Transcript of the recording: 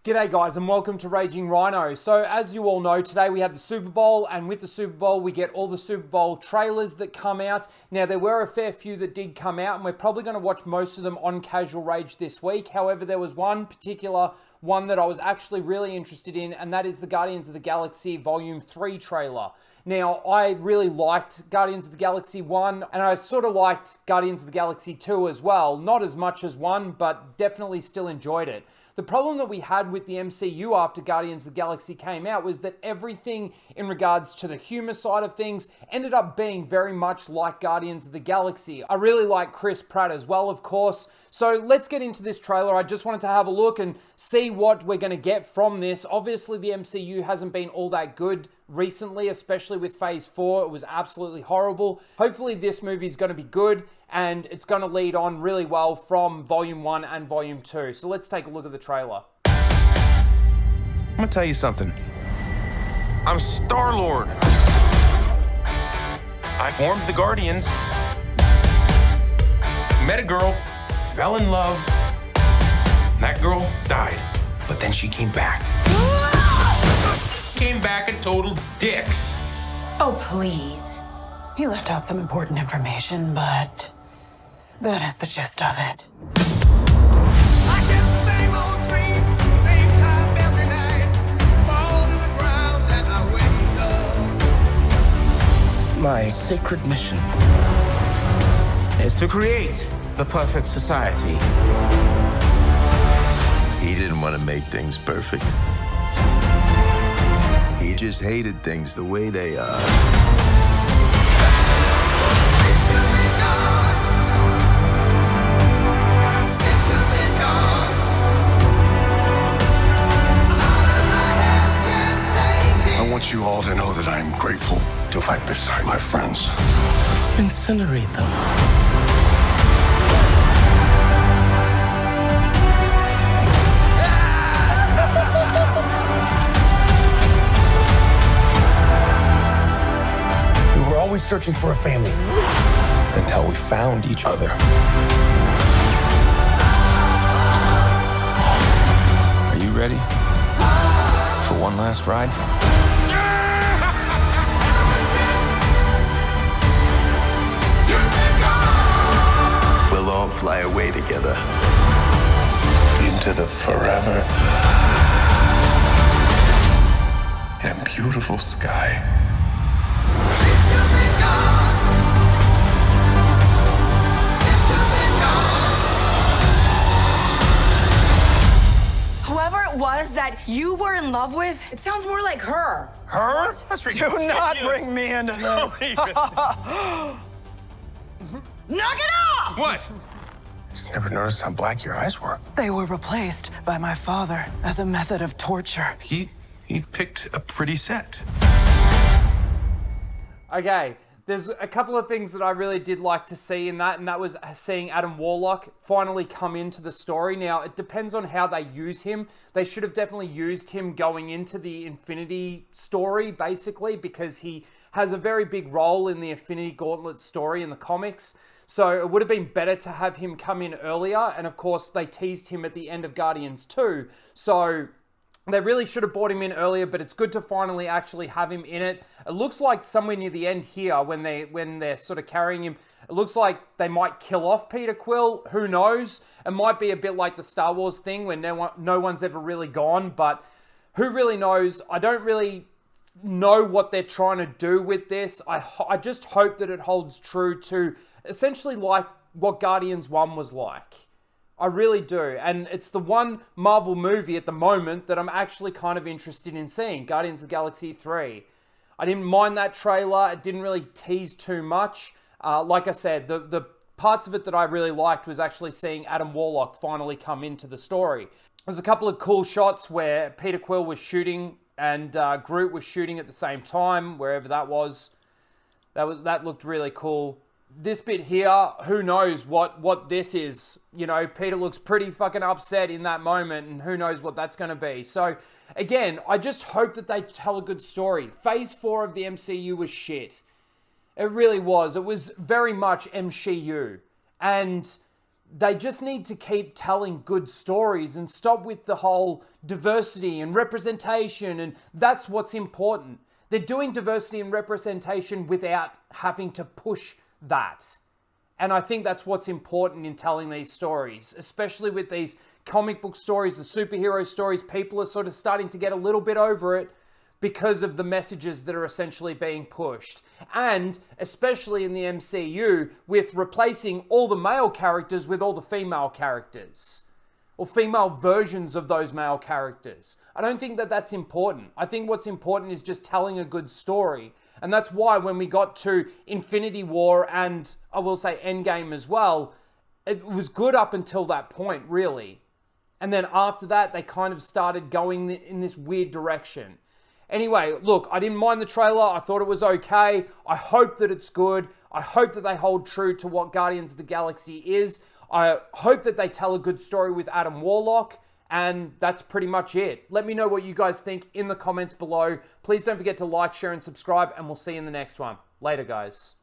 G'day guys and welcome to Raging Rhino. So as you all know, today we had the Super Bowl, and with the Super Bowl we get all the Super Bowl trailers that come out. Now there were a fair few that did come out and we're probably going to watch most of them on Casual Rage this week. However, there was one particular one that I was actually really interested in, and that is the Guardians of the Galaxy Volume 3 trailer. Now, I really liked Guardians of the Galaxy 1, and I sort of liked Guardians of the Galaxy 2 as well. Not as much as 1, but definitely still enjoyed it. The problem that we had with the MCU after Guardians of the Galaxy came out was that everything in regards to the humor side of things ended up being very much like Guardians of the Galaxy. I really like Chris Pratt as well, of course. So let's get into this trailer. I just wanted to have a look and see what we're going to get from this. Obviously, the MCU hasn't been all that good recently, especially with Phase 4. It was absolutely horrible. Hopefully this movie is going to be good and it's going to lead on really well from Volume 1 and Volume 2. So let's take a look at the trailer. I'm gonna tell you something. I'm Star-Lord. I formed the Guardians. Met a girl, fell in love. That girl died, but then she came back. Came back a total dick. Oh, please. He left out some important information, but that is the gist of it. I get the same old dreams, same time every night. Fall to the ground and I wake up. My sacred mission Is to create the perfect society. He didn't want to make things perfect. He just hated things the way they are. I want you all to know that I am grateful to fight beside my friends. Incinerate them. We were always searching for a family until we found each other. Are you ready for one last ride? We'll all fly away together. Into the forever and beautiful sky. Whoever it was that you were in love with, it sounds more like her. Her? That's ridiculous. Do not bring me into this. Knock it off! What? Just never noticed how black your eyes were. They were replaced by my father as a method of torture. He picked a pretty set. Okay, there's a couple of things that I really did like to see in that, and that was seeing Adam Warlock finally come into the story. Now, it depends on how they use him. They should have definitely used him going into the Infinity story, basically, because he has a very big role in the Infinity Gauntlet story in the comics. So it would have been better to have him come in earlier, and of course, they teased him at the end of Guardians 2. So they really should have brought him in earlier, but it's good to finally actually have him in it. It looks like somewhere near the end here, when they're sort of carrying him, it looks like they might kill off Peter Quill. Who knows? It might be a bit like the Star Wars thing, where no one's ever really gone, but who really knows? I don't really know what they're trying to do with this. I just hope that it holds true to essentially like what Guardians 1 was like. I really do. And it's the one Marvel movie at the moment that I'm actually kind of interested in seeing, Guardians of the Galaxy 3. I didn't mind that trailer. It didn't really tease too much. Like I said, the parts of it that I really liked was actually seeing Adam Warlock finally come into the story. There's a couple of cool shots where Peter Quill was shooting and Groot was shooting at the same time, wherever that was. That looked really cool. This bit here, who knows what this is. You know, Peter looks pretty fucking upset in that moment, and who knows what that's going to be. So, again, I just hope that they tell a good story. Phase 4 of the MCU was shit. It really was. It was very much MCU. And they just need to keep telling good stories and stop with the whole diversity and representation, and that's what's important. They're doing diversity and representation without having to push that. And I think that's what's important in telling these stories, especially with these comic book stories, the superhero stories. People are sort of starting to get a little bit over it because of the messages that are essentially being pushed. And especially in the MCU, with replacing all the male characters with all the female characters, or female versions of those male characters. I don't think that that's important. I think what's important is just telling a good story. And that's why when we got to Infinity War, and I will say Endgame as well, it was good up until that point, really. And then after that, they kind of started going in this weird direction. Anyway, look, I didn't mind the trailer. I thought it was okay. I hope that it's good. I hope that they hold true to what Guardians of the Galaxy is. I hope that they tell a good story with Adam Warlock. And that's pretty much it. Let me know what you guys think in the comments below. Please don't forget to like, share, and subscribe. And we'll see you in the next one. Later, guys.